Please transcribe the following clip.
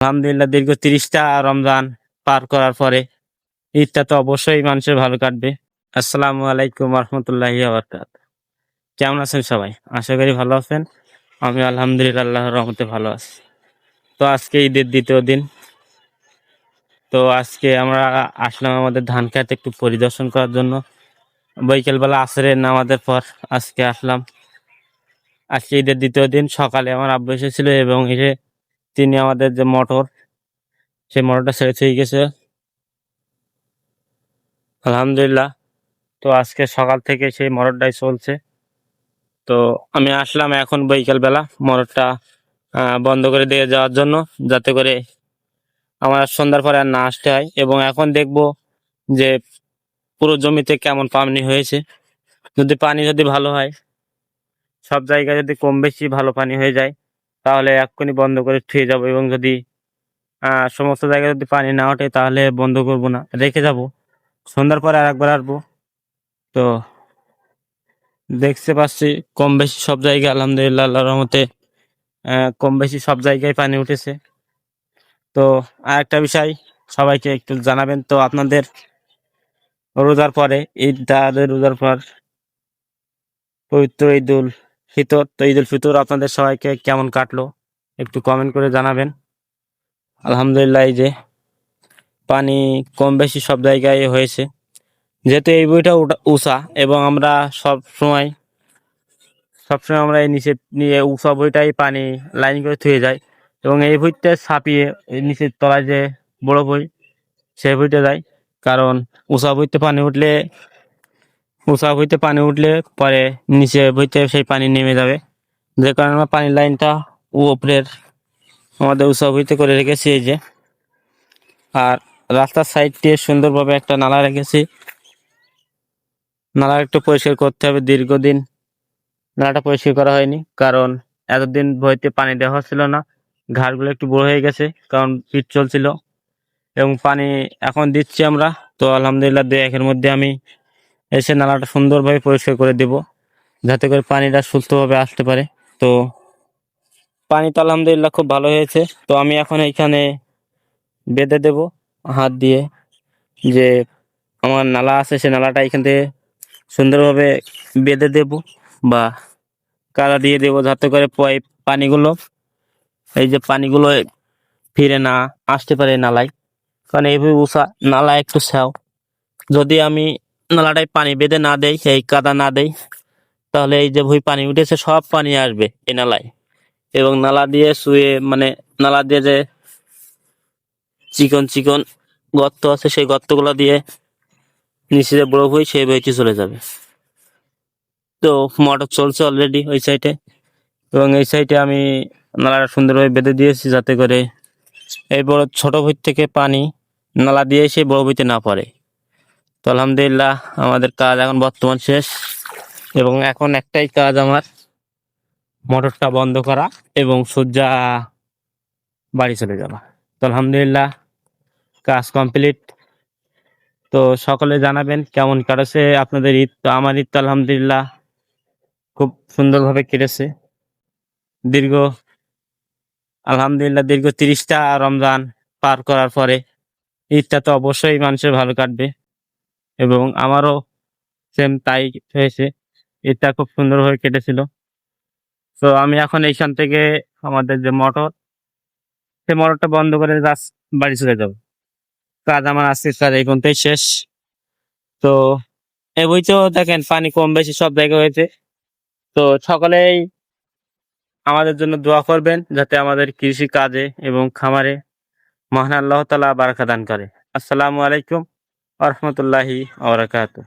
আলহামদুলিল্লাহ দীর্ঘ 30টা রমজান পার করার পরে ঈদটা তো অবশ্যই মানুষের ভালো কাটবে। আসসালামু আলাইকুম রহমতুল্লাহি বারাকাতুহু। কেমন আছেন সবাই? আশা করি ভালো আছেন। আমি আলহামদুলিল্লাহ আল্লাহর রহমতে ভালো আছি। তো আজকে ঈদের দ্বিতীয় দিন। তো আজকে আমরা আসলাম আমাদের ধান ক্ষেত একটু পরিদর্শন করার জন্য। বিকেলবেলা আসরের নামাজের পর আজকে আসলাম। আজকে ঈদের দ্বিতীয় দিন সকালে আমার আব্বু এসেছিল এবং এসে তিনি আমাদের যে মোটর, সেই মোটরটা ছেড়ে ছুঁয়ে গেছে আলহামদুলিল্লাহ। তো আজকে সকাল থেকে সেই মোটরটাই চলছে। তো আমি আসলাম এখন বিকেল বেলা মোটরটা বন্ধ করে দিয়ে যাওয়ার জন্য, যাতে করে আমার সন্ধ্যার পরে আর না আসতে হয়। এবং এখন দেখব যে পুরো জমিতে কেমন পানি হয়েছে। যদি ভালো হয়, সব জায়গায় যদি কম বেশি ভালো পানি হয়ে যায়, তাহলে এক্ষুনি বন্ধ করে থুয়ে যাব। এবং যদি সমস্ত জায়গায় যদি পানি না ওঠে, তাহলে বন্ধ করব না, রেখে যাব। সন্ধ্যার পরে আর একবার আসবো। তো দেখতে পাচ্ছি কম বেশি সব জায়গায় আলহামদুলিল্লাহ আল্লাহর রহমতে কম বেশি সব জায়গায় পানি উঠেছে। তো আরেকটা বিষয় সবাইকে একটু জানাবেন, তো আপনাদের রোজার পরে রোজার পর পবিত্র ঈদুল ফিতর, তো ঈদুল ফিতর আপনাদের সবাইকে কেমন কাটলো একটু কমেন্ট করে জানাবেন। আলহামদুলিল্লাহ এই যে পানি কম বেশি সব জায়গায় হয়েছে, যেহেতু এই বইটা উষা এবং আমরা সবসময় আমরা এই নিচে নিয়ে উষা বইটাই পানি লাইন করে থুয়ে যাই। এবং এই বইটা ছাপিয়ে এই নিচের তলায় যে বড় বই, সেই বইটা যায়। কারণ উষা বইতে পানি উঠলে পরে নিচে বইতে সেই পানি নেমে যাবে, যে কারণে আমরা পানির লাইনটা উপরের আমাদের উষা বইতে করে রেখেছি এই যে। আর রাস্তার সাইড দিয়ে সুন্দরভাবে একটা নালা রেখেছি। নালা একটু পরিষ্কার করতে হবে, দীর্ঘদিন নালাটা পরিষ্কার করা হয়নি, কারণ এতদিন বইতে পানি দেওয়া হচ্ছিল না। ঘাটগুলো একটু বড় হয়ে গেছে, কারণ পিট চলছিল। এবং পানি এখন দিচ্ছি আমরা। তো আলহামদুলিল্লাহ 2-1 মধ্যে আমি এসে নালাটা সুন্দরভাবে পরিষ্কার করে দেব, যাতে করে পানিটা সুস্থভাবে আসতে পারে। তো পানি তো আলহামদুলিল্লাহ খুব ভালো হয়েছে। তো আমি এখন এইখানে বেঁধে দেব হাত দিয়ে, যে আমার নালা আছে সে নালাটা এখান থেকে সুন্দরভাবে বেঁধে দেব বা কাদা দিয়ে দেবো, যাতে করে পানিগুলো ফিরে না আসতে পারে নালায়। কারণ এইভাবে উষা নালা একটু ছাও, যদি আমি নালাটায় পানি বেঁধে না দেই, এই কাদা না দেই, তাহলে এই যে পানি উঠেছে সব পানি আসবে এই নালায়। এবং নালা দিয়ে নালা দিয়ে যে চিকন চিকন গর্ত আছে, সেই গর্তগুলো দিয়ে নিচে যে বড় ভুঁই, সেই ভুঁইতে চলে যাবে। তো মোটর চলছে অলরেডি ওই সাইডে, এবং এই সাইডে আমি নালাটা সুন্দরভাবে বেঁধে দিয়েছি, যাতে করে এই ছোট ভুঁই থেকে পানি নালা দিয়ে সেই বড় ভুঁইতে না পড়ে। তো আলহামদুলিল্লাহ আমাদের কাজ এখন বর্তমান শেষ, এবং এখন একটাই কাজ আমার, মোটরটা বন্ধ করা এবং সোজা বাড়ি চলে যাওয়া। তো আলহামদুলিল্লাহ কাজ কমপ্লিট। তো সকলে জানাবেন কেমন কাটেছে আপনাদের ঈদ। তো আমার ঈদ তো আলহামদুলিল্লাহ খুব সুন্দরভাবে কেটেছে। দীর্ঘ 30টা রমজান পার করার পরে ঈদটা তো অবশ্যই মানুষের ভালো কাটবে, এবং আমারও সেম তাই হয়েছে। ঈদটা খুব সুন্দরভাবে কেটেছিল। তো আমি এখন এইখান থেকে আমাদের যে মোটর, সেই মোটরটা বন্ধ করে জাস্ট বাড়ি চলে যাব। কাজ আমার আজকের কাজ এই পর্যন্তই শেষ। তো এই বইতেও দেখেন পানি কম বেশি সব জায়গায় হয়েছে। তো সকলেই আমাদের জন্য দোয়া করবেন, যাতে আমাদের কৃষি কাজে এবং খামারে মহান আল্লাহ তাআলা বারাকা দান করে। আসসালামু আলাইকুম ওয়া রাহমাতুল্লাহি ওয়া বারাকাতুহু।